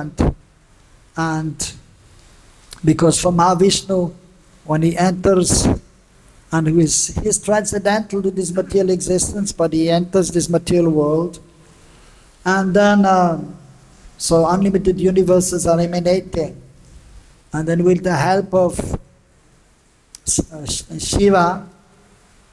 and because from Mahavishnu, when he enters, and he's transcendental to this material existence, but he enters this material world, and then so unlimited universes are emanating, and then with the help of Shiva,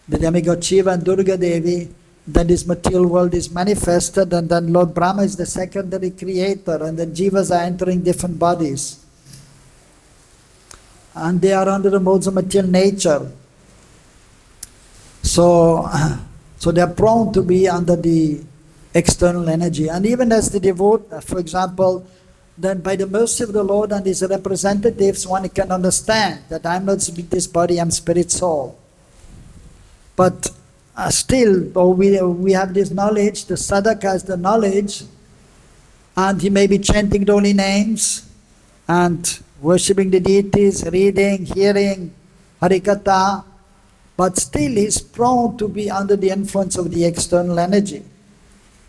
the demigod Shiva and Durga Devi, then this material world is manifested, and then Lord Brahma is the secondary creator, and the jivas are entering different bodies. And they are under the modes of material nature. So they are prone to be under the external energy. And even as the devotee, for example, then by the mercy of the Lord and His representatives, one can understand that I'm not this body, I'm spirit soul. But still, though we have this knowledge, the sadhaka has the knowledge, and he may be chanting the holy names, and worshipping the deities, reading, hearing, harikatha, but still he is prone to be under the influence of the external energy.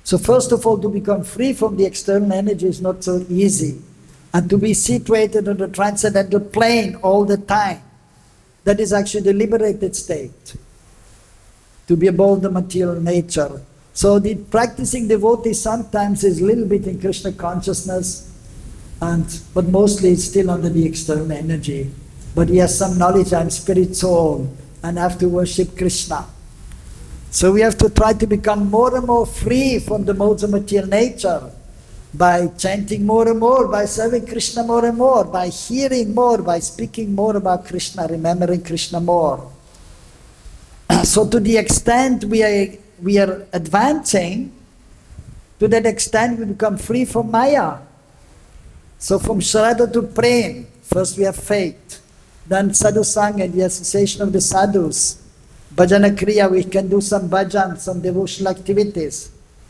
So first of all, to become free from the external energy is not so easy. And to be situated on the transcendental plane all the time, that is actually the liberated state. To be above the material nature. So the practicing devotee sometimes is a little bit in Krishna consciousness, but mostly it's still under the external energy. But he has some knowledge, I'm spirit soul, and I have to worship Krishna. So we have to try to become more and more free from the modes of material nature by chanting more and more, by serving Krishna more and more, by hearing more, by speaking more about Krishna, remembering Krishna more. So to the extent we are advancing, to that extent we become free from Maya. So from Shraddha to Prem, first we have faith, then Sadhu Sangha, the association of the sadhus, Bhajana Kriya, we can do some bhajan, some devotional activities.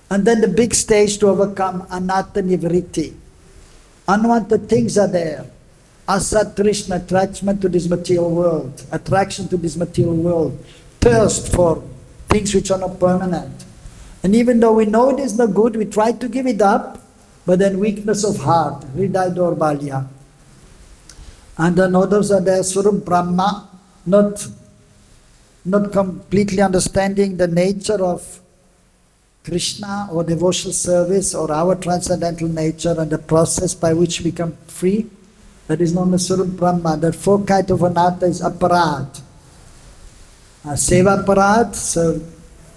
And then the big stage to overcome anatta nivritti. Unwanted things are there. Asat trishna, attachment to this material world, attraction to this material world, thirst for things which are not permanent. And even though we know it is not good, we try to give it up, but then weakness of heart, hridaya dorbalya. And then others are there, Swarup Brahma, not completely understanding the nature of Krishna or devotional service or our transcendental nature and the process by which we become free. That is known as Swarup Brahma. That fourth kind of anatta is aparad. Seva aparad, so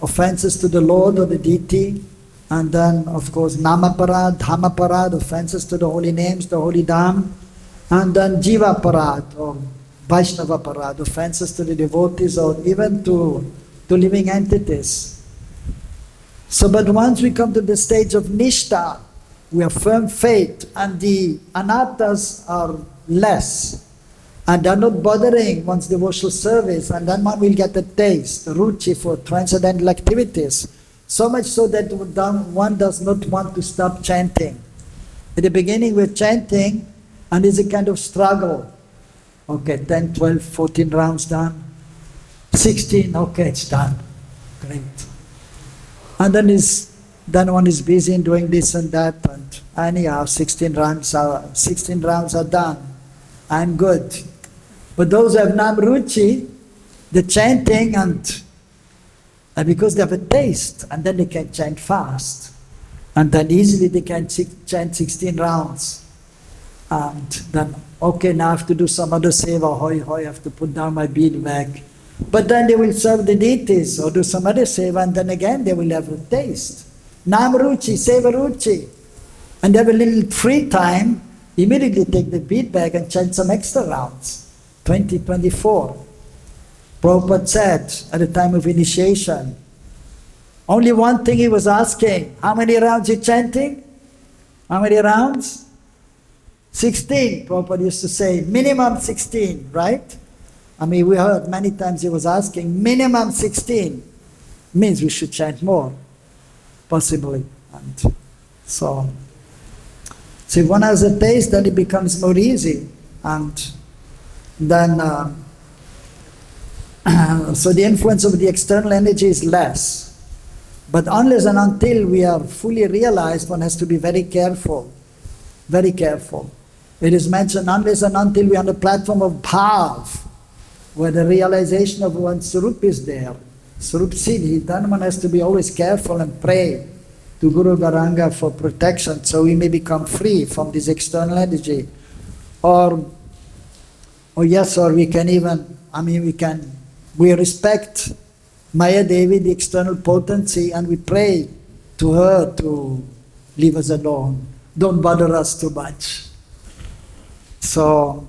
offenses to the Lord or the deity. And then, of course, nama parad, dhama parad, offenses to the holy names, the holy dham. And then jiva parad or Vaishnava parad, offenses to the devotees or even to living entities. So, but once we come to the stage of Nishta, we have firm faith and the anattas are less. And they're not bothering one's devotional service, and then one will get a taste, a ruchi for transcendental activities. So much so that one does not want to stop chanting. At the beginning we're chanting and it's a kind of struggle. Okay, 10, 12, 14 rounds done. 16, okay, it's done. Great. And then one is busy in doing this and that, and anyhow, 16 rounds are done. I'm good. But those who have Namruchi, the chanting and because they have a taste, and then they can chant fast. And then easily they can chant 16 rounds. And then, okay, now I have to do some other seva, hoi hoi, I have to put down my bead bag. But then they will serve the deities or do some other seva, and then again they will have a taste. Namruchi, seva ruchi. And they have a little free time, immediately take the bead bag and chant some extra rounds. 20, 24. Prabhupada said at the time of initiation, only one thing he was asking, how many rounds you chanting? How many rounds? 16, Prabhupada used to say, minimum 16, right? I mean, we heard many times he was asking, minimum 16, means we should chant more, possibly. And so if one has a taste, then it becomes more easy. And then, so the influence of the external energy is less. But unless and until we are fully realized, one has to be very careful. Very careful. It is mentioned, unless and until we are on the platform of bhav, where the realization of one's Sarup is there. Sarup Siddhi, then one has to be always careful and pray to Guru Garanga for protection, so we may become free from this external energy. Or we can even, we respect Maya Devi, the external potency, and we pray to her to leave us alone. Don't bother us too much. So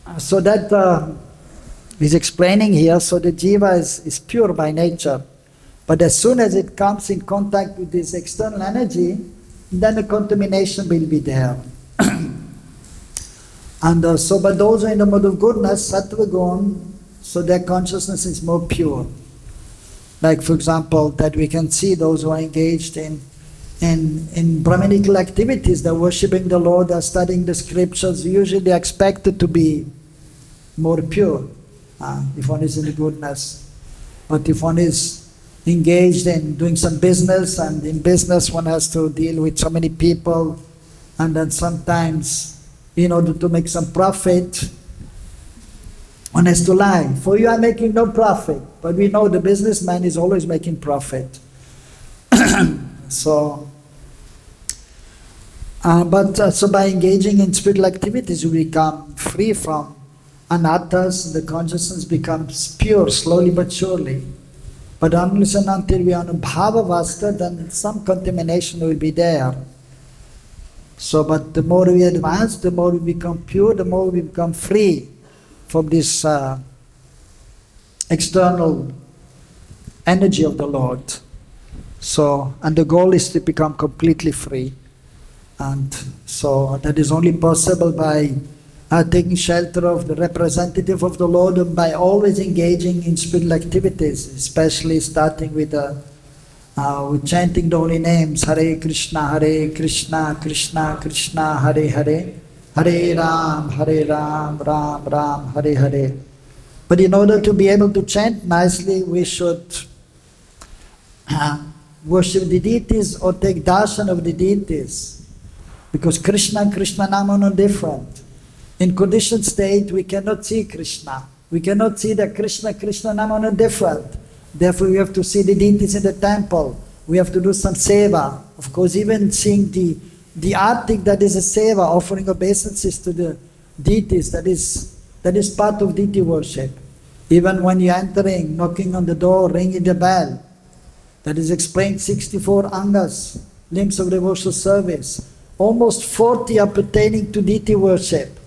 that he's explaining here, so the jiva is pure by nature. But as soon as it comes in contact with this external energy, then the contamination will be there. And but those who are in the mode of goodness, sattva gun, so their consciousness is more pure. Like, for example, that we can see those who are engaged in Brahminical activities, they're worshipping the Lord, they're studying the scriptures, usually they're expected to be more pure. if one is in the goodness. But if one is engaged in doing some business, and in business one has to deal with so many people, and then sometimes in order to make some profit, one has to lie. For you are making no profit, but we know the businessman is always making profit. So by engaging in spiritual activities, we become free from anattas. The consciousness becomes pure, slowly but surely. But unless and until we are on bhava vasta, then some contamination will be there. So, but the more we advance, the more we become pure, the more we become free from this external energy of the Lord. So, and the goal is to become completely free. And so that is only possible by taking shelter of the representative of the Lord, and by always engaging in spiritual activities, especially starting with chanting the holy names, Hare Krishna, Krishna Krishna, Hare Hare, Hare Ram, Ram Ram, Hare Hare. But in order to be able to chant nicely, we should worship the deities or take darshan of the deities. Because Krishna and Krishna Nama are different. In conditioned state, we cannot see Krishna. We cannot see that Krishna Nama are different. Therefore, we have to see the deities in the temple. We have to do some seva. Of course, even seeing the artik, that is a seva, offering obeisances to the deities, that is part of deity worship. Even when you're entering, knocking on the door, ringing the bell, that is explained 64 angas, limbs of devotional service. Almost 40 are pertaining to deity worship.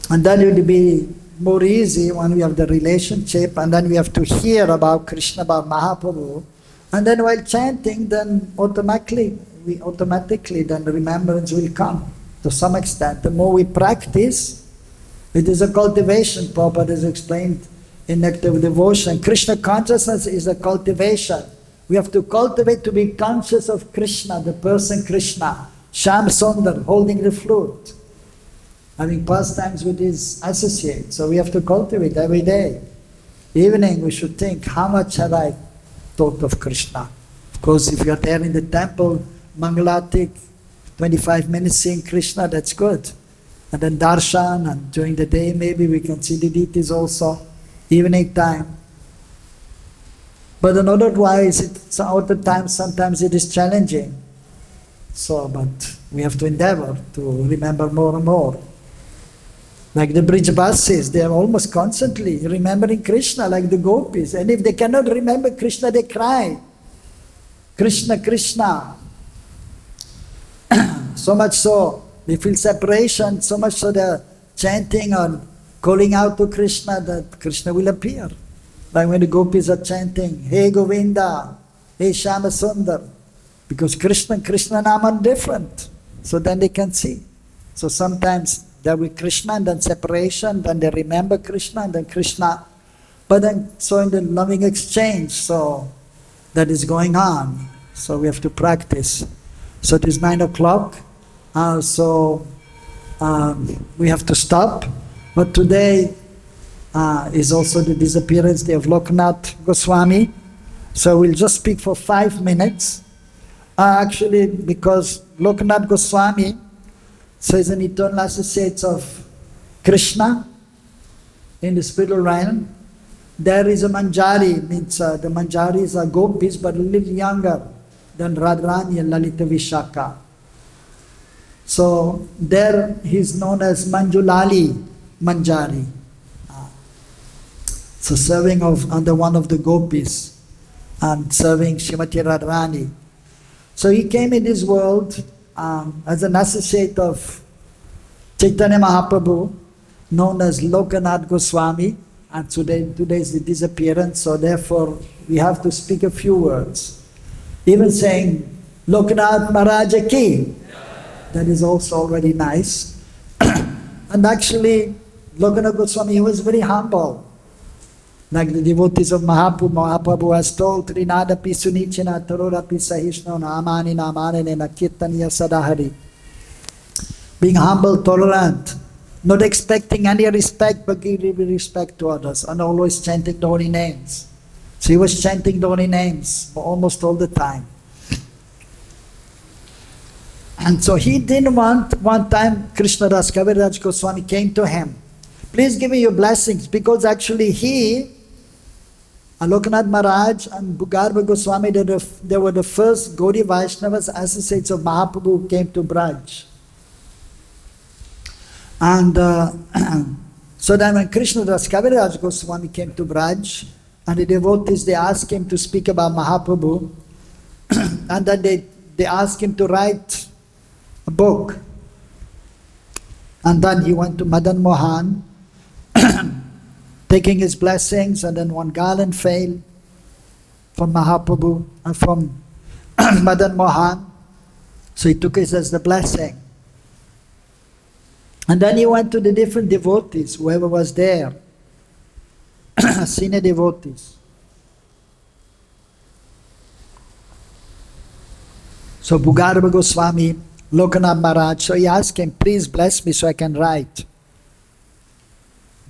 And then it will be more easy when we have the relationship, and then we have to hear about Krishna, about Mahaprabhu. And then while chanting, then automatically then remembrance will come to some extent. The more we practice, it is a cultivation. Prabhupada has explained in Nectar of Devotion. Krishna consciousness is a cultivation. We have to cultivate to be conscious of Krishna, the person Krishna, Shyam Sundar, holding the flute, having pastimes with his associates. So we have to cultivate every day. Evening we should think, how much have I thought of Krishna? Of course, if you are there in the temple, Mangalatik, 25 minutes seeing Krishna, that's good. And then darshan, and during the day maybe we can see the deities also, evening time. But in otherwise, all the time, sometimes it is challenging. So, but we have to endeavor to remember more and more. Like the Brijbasis, they are almost constantly remembering Krishna, like the gopis. And if they cannot remember Krishna, they cry. Krishna, Krishna. So much so, they feel separation, so much so they're chanting and calling out to Krishna that Krishna will appear. Like when the gopis are chanting, Hey Govinda, Hey Shyama Sundar. Because Krishna and Krishna Nama are different. So then they can see. So sometimes they're with Krishna and then separation, then they remember Krishna and then Krishna. But then, so in the loving exchange, so that is going on. So we have to practice. So it is 9 o'clock. We have to stop. But today is also the disappearance day of Loknath Goswami. So we'll just speak for 5 minutes. Actually, because Loknath Goswami says an eternal associate of Krishna in the spiritual realm. There is a Manjari, means the Manjaris are gopis but a little younger than Radharani and Lalita Vishaka. So there he is known as Manjulali Manjari. So serving under one of the gopis and serving Srimati Radharani. So he came in this world as an associate of Chaitanya Mahaprabhu, known as Loknath Goswami, and today is the disappearance, so therefore we have to speak a few words. Even saying Loknath Maharaja Ki, that is also already nice. And actually, Loknath Goswami, he was very humble. Like the devotees of Mahaprabhu has told, Trinadapi Sunichina Tarorapi Sahishno Namani Namane Nakirtaniya Sadahari. Being humble, tolerant, not expecting any respect, but giving respect to others, and always chanting the holy names. So he was chanting the holy names almost all the time. And so he didn't want, one time Krishna Das Kaviraj Goswami came to him, please give me your blessings, because actually he, Lokanath Maharaj and Bhagavad Goswami, they were the first Gaudiya Vaishnavas, associates of Mahaprabhu, who came to Braj. And so then when Krishna Das Kaviraj Goswami came to Braj, and the devotees, they asked him to speak about Mahaprabhu, and then they asked him to write a book. And then he went to Madan Mohan, taking his blessings, and then one garland fell from Mahaprabhu and from Madan Mohan. So he took it as the blessing. And then he went to the different devotees, whoever was there, senior devotees. So Bhagavad Goswami, Lokanath Maharaj, so he asked him, please bless me so I can write.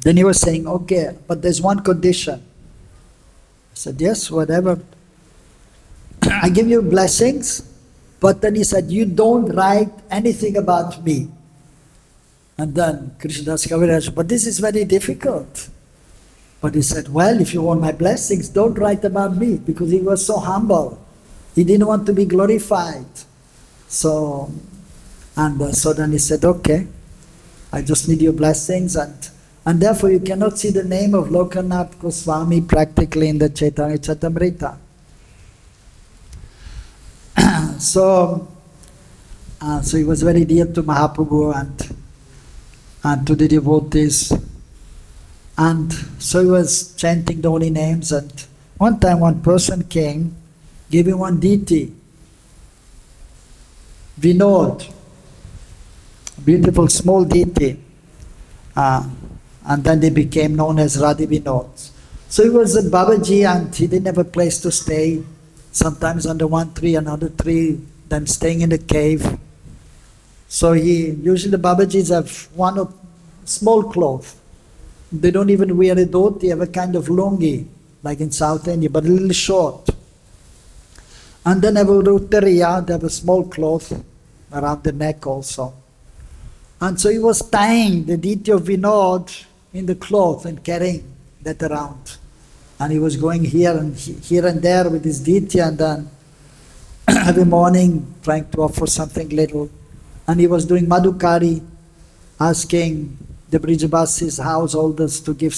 Then he was saying, okay, but there's one condition. I said, yes, whatever. I give you blessings, but then he said, you don't write anything about me. And then Krishnadas Kaviraj, but this is very difficult. But he said, well, if you want my blessings, don't write about me, because he was so humble. He didn't want to be glorified. So then he said, okay, I just need your blessings, and therefore you cannot see the name of Lokanath Goswami practically in the Chaitanya Charitamrita. So he was very dear to Mahaprabhu and to the devotees. And so he was chanting the holy names, and one time one person came, gave him one deity, Vinod, beautiful small deity. And then they became known as Radha Vinod. So he was at Babaji, and he didn't have a place to stay, sometimes under one tree, another tree, then staying in a cave. So usually the Babajis have one small cloth. They don't even wear a dhoti, they have a kind of lungi, like in South India, but a little short. And then have a ruttariya, they have a small cloth around the neck also. And so he was tying the deity of Vinod in the cloth and carrying that around. And he was going here and there with his deity, and then every morning trying to offer something little. And he was doing Madhukari, asking the Brijabasis householders to give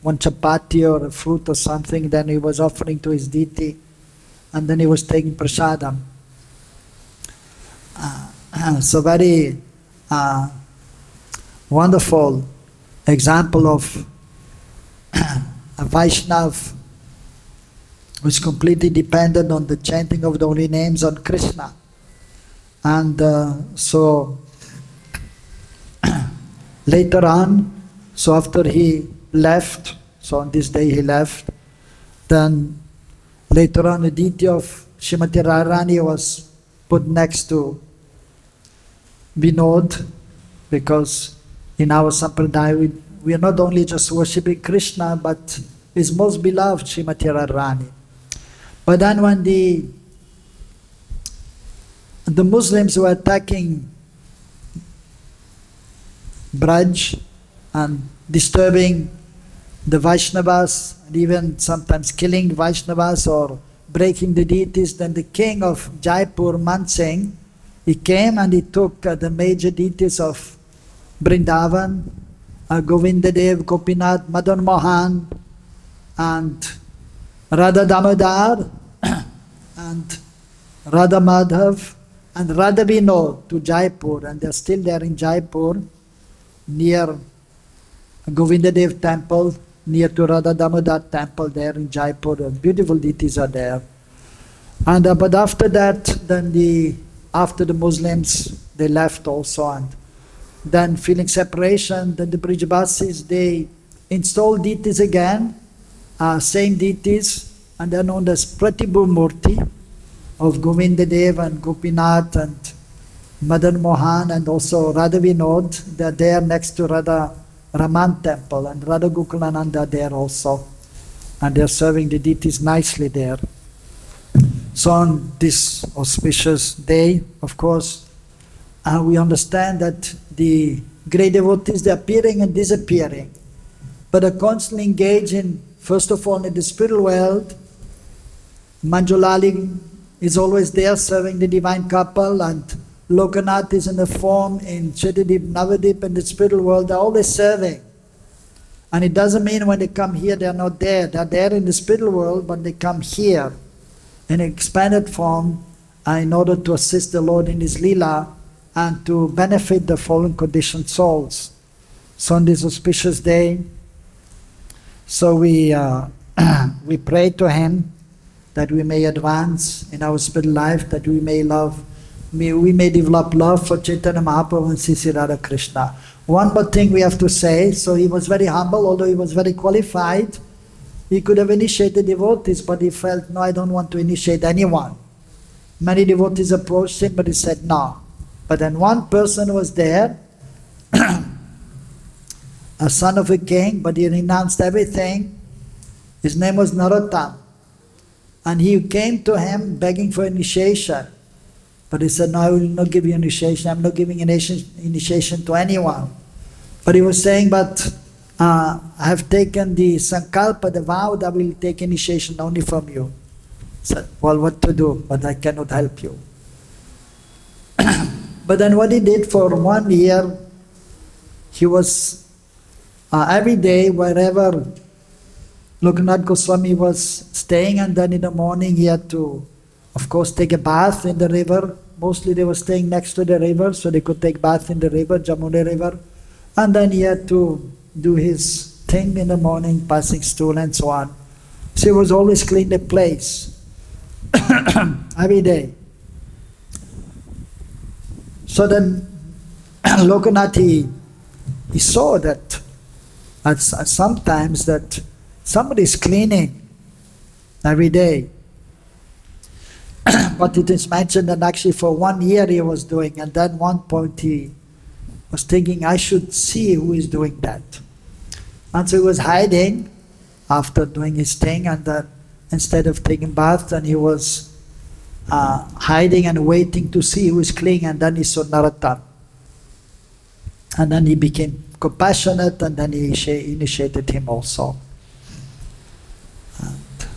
one chapati or a fruit or something. Then he was offering to his deity, and then he was taking prasadam. So very wonderful example of a Vaishnav who is completely dependent on the chanting of the holy names on Krishna. And so later on, so after he left, so on this day he left, then later on the deity of Srimati Radharani was put next to Vinod, because in our Sampradaya we are not only just worshipping Krishna, but his most beloved Srimati Radharani. But then when the Muslims were attacking Braj and disturbing the Vaishnavas, and even sometimes killing the Vaishnavas or breaking the deities, then the king of Jaipur, Man Singh, he came and he took the major deities of Vrindavan, Govindadev, Gopinath, Madan Mohan, and Radha Damodar, and Radha Madhav, and Radha Vinod to Jaipur, and they're still there in Jaipur, near Govindadev temple, near to Radha Damodar temple there in Jaipur. Beautiful deities are there. And but after that, then after the Muslims, they left also, and then feeling separation, then the Brijabasis, they installed deities again, same deities, and they're known as Pratibhu Murti of Govindadev and Gopinath and Madan Mohan and also Radha Vinod. They're there next to Radha Raman temple, and Radha Gokulananda there also. And they're serving the deities nicely there. So on this auspicious day, of course, we understand that the great devotees, they're appearing and disappearing. But are constantly engaged in, first of all, in the spiritual world. Manjulali is always there serving the divine couple, and Lokanath is in the form in Chetadip, Navadip, and the spiritual world. They're always serving. And it doesn't mean when they come here they're not there. They're there in the spiritual world, but they come here in expanded form in order to assist the Lord in His Leela and to benefit the fallen conditioned souls. So on this auspicious day, so we pray to Him that we may advance in our spiritual life, that we may develop love for Chaitanya Mahaprabhu and Sri Radha Krishna. One more thing we have to say, so he was very humble, although he was very qualified. He could have initiated devotees, but he felt, no, I don't want to initiate anyone. Many devotees approached him, but he said no. But then one person was there, a son of a king, but he renounced everything. His name was Narottam. And he came to him begging for initiation. But he said, no, I will not give you initiation. I'm not giving initiation to anyone. But he was saying, but I have taken the sankalpa, the vow, that I will take initiation only from you. I said, well, what to do? But I cannot help you. But then what he did for 1 year, he was every day, wherever Lokanath Goswami was staying, and then in the morning he had to, of course, take a bath in the river. Mostly they were staying next to the river, so they could take bath in the river, Jamuna River. And then he had to do his thing in the morning, passing stool and so on. So he was always clean the place, every day. So then Lokanath, he saw that sometimes that somebody is cleaning every day. But it is mentioned that actually for 1 year he was doing, and then one point he was thinking, I should see who is doing that. And so he was hiding after doing his thing, and then instead of taking bath, and he was hiding and waiting to see who is cleaning, and then he saw Narottam. And then he became compassionate, and then he initiated him also.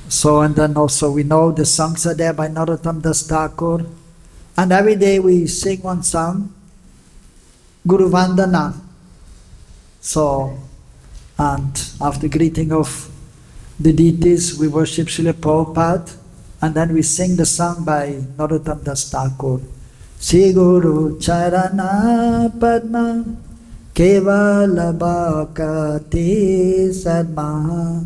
So, and then also we know the songs are there by Narottam Das Thakur. And every day we sing one song, Guru Vandana. So, and after greeting of the deities, we worship Srila Prabhupada, and then we sing the song by Narottam Das Thakur. Sri Guru Charana Padma Kevala Bhakati Sadma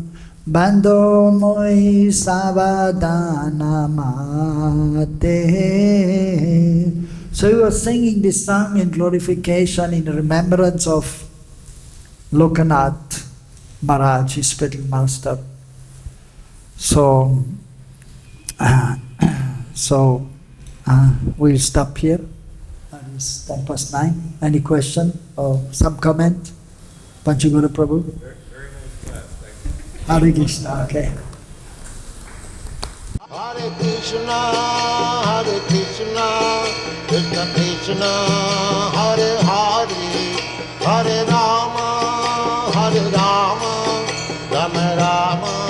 Bando moi savadana mate. So we were singing this song in glorification, in remembrance of Lokanath Maharaj, his spiritual master. So, we'll stop here. It's 9:10. Any question or some comment? Panchaguru Prabhu? Hare Krishna, okay. Hare Krishna, Krishna Krishna, Hare Hare, Hare Rama, Rama Rama.